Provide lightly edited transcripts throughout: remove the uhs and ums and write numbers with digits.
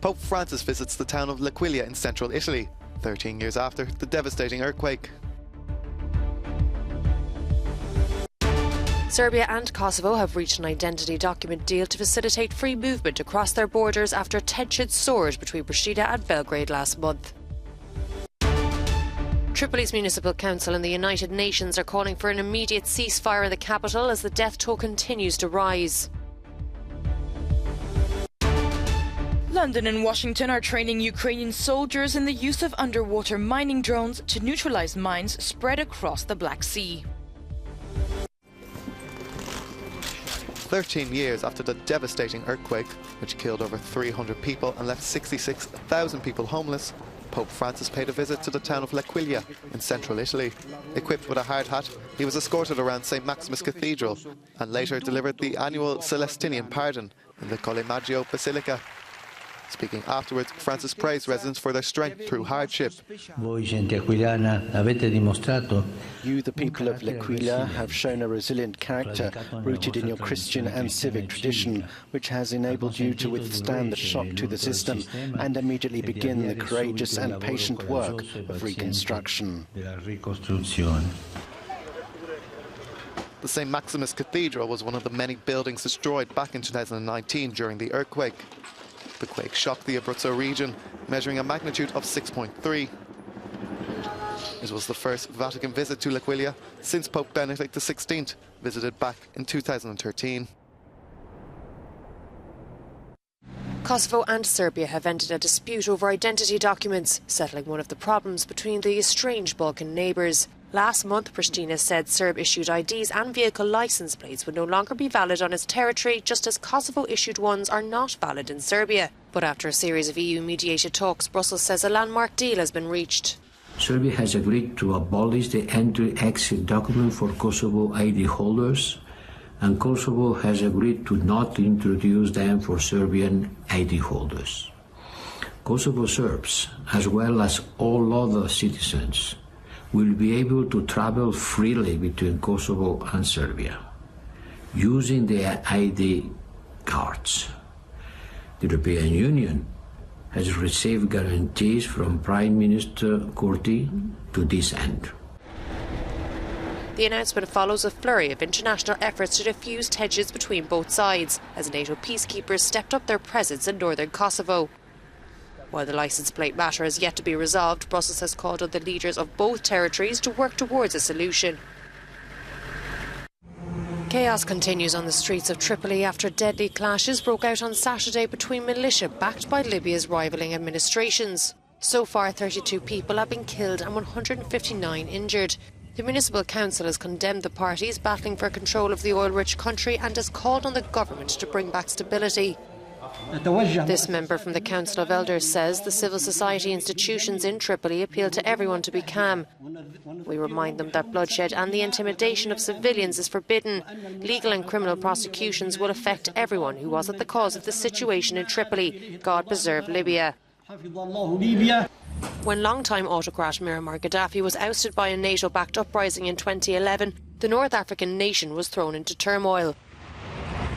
Pope Francis visits the town of L'Aquila in central Italy, 13 years after the devastating earthquake. Serbia and Kosovo have reached an identity document deal to facilitate free movement across their borders after tensions soared between Pristina and Belgrade last month. Tripoli's Municipal Council and the United Nations are calling for an immediate ceasefire in the capital as the death toll continues to rise. London and Washington are training Ukrainian soldiers in the use of underwater mining drones to neutralize mines spread across the Black Sea. 13 years after the devastating earthquake, which killed over 300 people and left 66,000 people homeless, Pope Francis paid a visit to the town of L'Aquila in central Italy. Equipped with a hard hat, he was escorted around St. Maximus Cathedral and later delivered the annual Celestinian pardon in the Colle Maggio Basilica. Speaking afterwards, Francis praised residents for their strength through hardship. You, the people of L'Aquila, have shown a resilient character rooted in your Christian and civic tradition, which has enabled you to withstand the shock to the system and immediately begin the courageous and patient work of reconstruction. The St. Maximus Cathedral was one of the many buildings destroyed back in 2019 during the earthquake. The quake shocked the Abruzzo region, measuring a magnitude of 6.3. It was the first Vatican visit to L'Aquila since Pope Benedict XVI visited back in 2013. Kosovo and Serbia have ended a dispute over identity documents, settling one of the problems between the estranged Balkan neighbours. Last month, Pristina said Serb-issued IDs and vehicle licence plates would no longer be valid on its territory, just as Kosovo-issued ones are not valid in Serbia. But after a series of EU-mediated talks, Brussels says a landmark deal has been reached. Serbia has agreed to abolish the entry-exit document for Kosovo ID holders, and Kosovo has agreed to not introduce them for Serbian ID holders. Kosovo Serbs, as well as all other citizens, will be able to travel freely between Kosovo and Serbia, using their ID cards. The European Union has received guarantees from Prime Minister Kurti to this end. The announcement follows a flurry of international efforts to defuse tensions between both sides, as NATO peacekeepers stepped up their presence in northern Kosovo. While the licence plate matter has yet to be resolved, Brussels has called on the leaders of both territories to work towards a solution. Chaos continues on the streets of Tripoli after deadly clashes broke out on Saturday between militia backed by Libya's rivaling administrations. So far, 32 people have been killed and 159 injured. The Municipal Council has condemned the parties battling for control of the oil-rich country and has called on the government to bring back stability. This member from the Council of Elders says the civil society institutions in Tripoli appeal to everyone to be calm. We remind them that bloodshed and the intimidation of civilians is forbidden. Legal and criminal prosecutions will affect everyone who was at the cause of the situation in Tripoli. God preserve Libya. When longtime autocrat Muammar Gaddafi was ousted by a NATO-backed uprising in 2011, the North African nation was thrown into turmoil.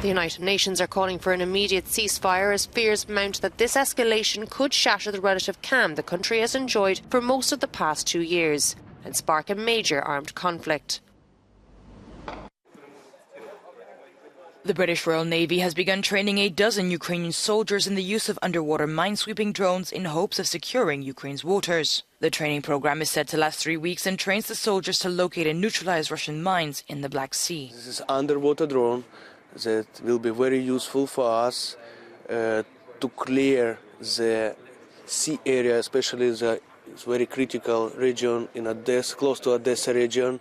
The United Nations are calling for an immediate ceasefire as fears mount that this escalation could shatter the relative calm the country has enjoyed for most of the past 2 years and spark a major armed conflict. The British Royal Navy has begun training a dozen Ukrainian soldiers in the use of underwater minesweeping drones in hopes of securing Ukraine's waters. The training program is set to last 3 weeks and trains the soldiers to locate and neutralize Russian mines in the Black Sea. This is underwater drone that will be very useful for us to clear the sea area, especially the very critical region in Odessa, close to Odessa region,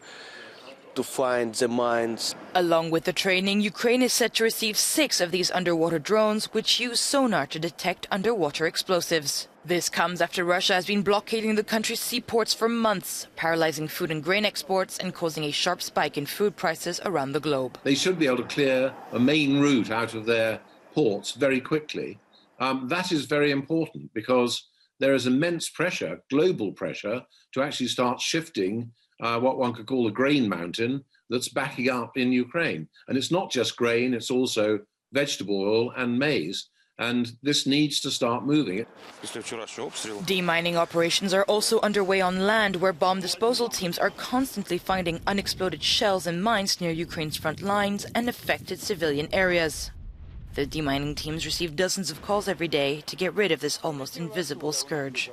to find the mines. Along with the training, Ukraine is set to receive 6 of these underwater drones, which use sonar to detect underwater explosives. This comes after Russia has been blockading the country's seaports for months, paralyzing food and grain exports and causing a sharp spike in food prices around the globe. They should be able to clear a main route out of their ports very quickly. That is very important because there is immense pressure, global pressure, to actually start shifting what one could call a grain mountain that's backing up in Ukraine. And it's not just grain, it's also vegetable oil and maize. and this needs to start moving. Demining operations are also underway on land, where bomb disposal teams are constantly finding unexploded shells and mines near Ukraine's front lines and affected civilian areas. The demining teams receive dozens of calls every day to get rid of this almost invisible scourge.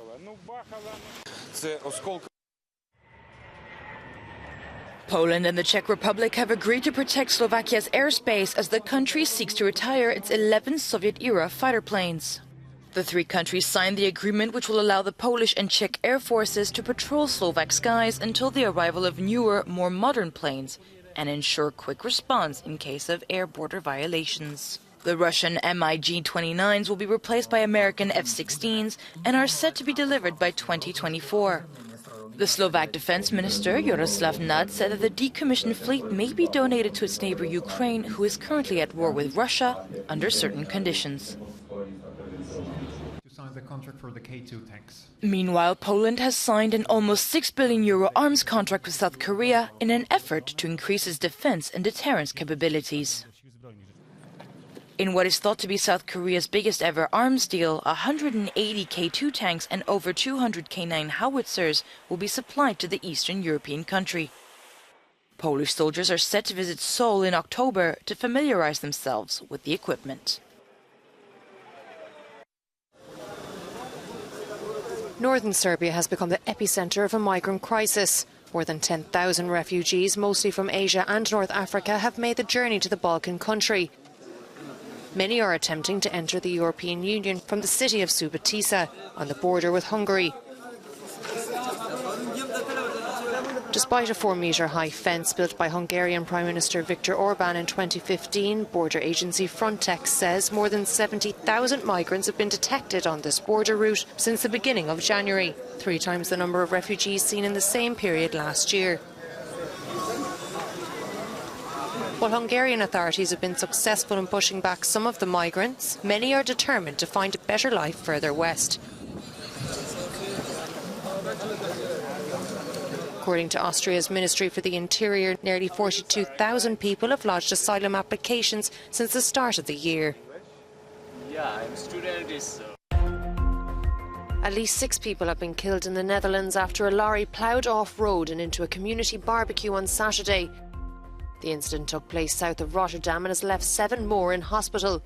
Poland and the Czech Republic have agreed to protect Slovakia's airspace as the country seeks to retire its 11 Soviet-era fighter planes. The three countries signed the agreement, which will allow the Polish and Czech air forces to patrol Slovak skies until the arrival of newer, more modern planes and ensure quick response in case of air border violations. The Russian MiG-29s will be replaced by American F-16s and are set to be delivered by 2024. The Slovak Defense Minister, Jaroslav Nad, said that the decommissioned fleet may be donated to its neighbor Ukraine, who is currently at war with Russia, under certain conditions. To sign the contract for the K2 tanks. Meanwhile, Poland has signed an almost €6 billion arms contract with South Korea in an effort to increase its defense and deterrence capabilities. In what is thought to be South Korea's biggest ever arms deal, 180 K2 tanks and over 200 K9 howitzers will be supplied to the Eastern European country. Polish soldiers are set to visit Seoul in October to familiarize themselves with the equipment. Northern Serbia has become the epicenter of a migrant crisis. More than 10,000 refugees, mostly from Asia and North Africa, have made the journey to the Balkan country. Many are attempting to enter the European Union from the city of Subotica, on the border with Hungary. Despite a 4-metre-high fence built by Hungarian Prime Minister Viktor Orban in 2015, border agency Frontex says more than 70,000 migrants have been detected on this border route since the beginning of January, 3 times the number of refugees seen in the same period last year. While Hungarian authorities have been successful in pushing back some of the migrants, many are determined to find a better life further west. According to Austria's Ministry for the Interior, nearly 42,000 people have lodged asylum applications since the start of the year. At least 6 people have been killed in the Netherlands after a lorry ploughed off-road and into a community barbecue on Saturday. The incident took place south of Rotterdam and has left 7 more in hospital.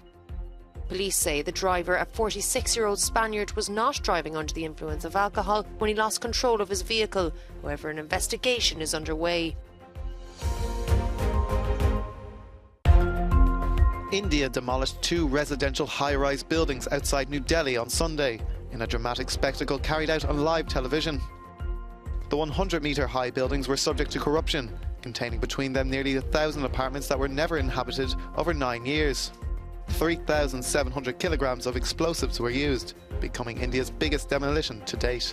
Police say the driver, a 46-year-old Spaniard, was not driving under the influence of alcohol when he lost control of his vehicle. However, an investigation is underway. India demolished 2 residential high-rise buildings outside New Delhi on Sunday in a dramatic spectacle carried out on live television. The 100-metre-high buildings were subject to corruption, containing between them nearly 1,000 apartments that were never inhabited over 9 years. 3,700 kilograms of explosives were used, becoming India's biggest demolition to date.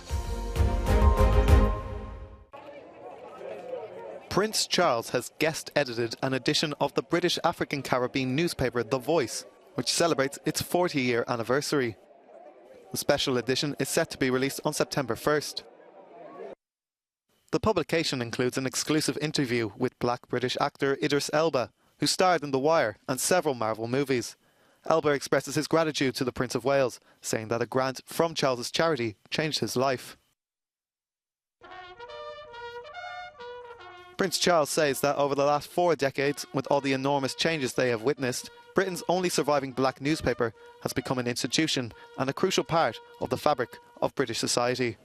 Prince Charles has guest-edited an edition of the British African Caribbean newspaper The Voice, which celebrates its 40-year anniversary. The special edition is set to be released on September 1st. The publication includes an exclusive interview with black British actor Idris Elba, who starred in The Wire and several Marvel movies. Elba expresses his gratitude to the Prince of Wales, saying that a grant from Charles's charity changed his life. Prince Charles says that over the last 4 decades, with all the enormous changes they have witnessed, Britain's only surviving black newspaper has become an institution and a crucial part of the fabric of British society.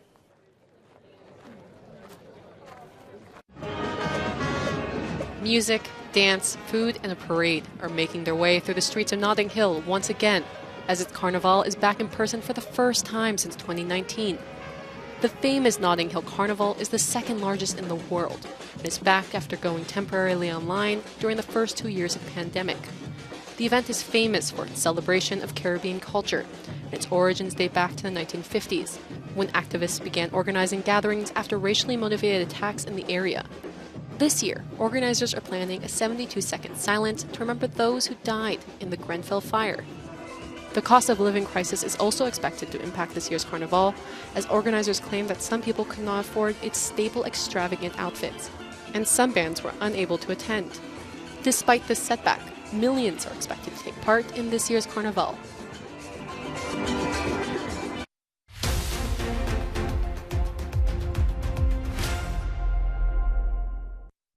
Music, dance, food and a parade are making their way through the streets of Notting Hill once again, as its carnival is back in person for the first time since 2019. The famous Notting Hill Carnival is the 2nd largest in the world and is back after going temporarily online during the first 2 years of the pandemic. The event is famous for its celebration of Caribbean culture, and its origins date back to the 1950s, when activists began organizing gatherings after racially motivated attacks in the area. This year, organizers are planning a 72-second silence to remember those who died in the Grenfell fire. The cost of living crisis is also expected to impact this year's carnival, as organizers claim that some people could not afford its staple extravagant outfits, and some bands were unable to attend. Despite this setback, millions are expected to take part in this year's carnival.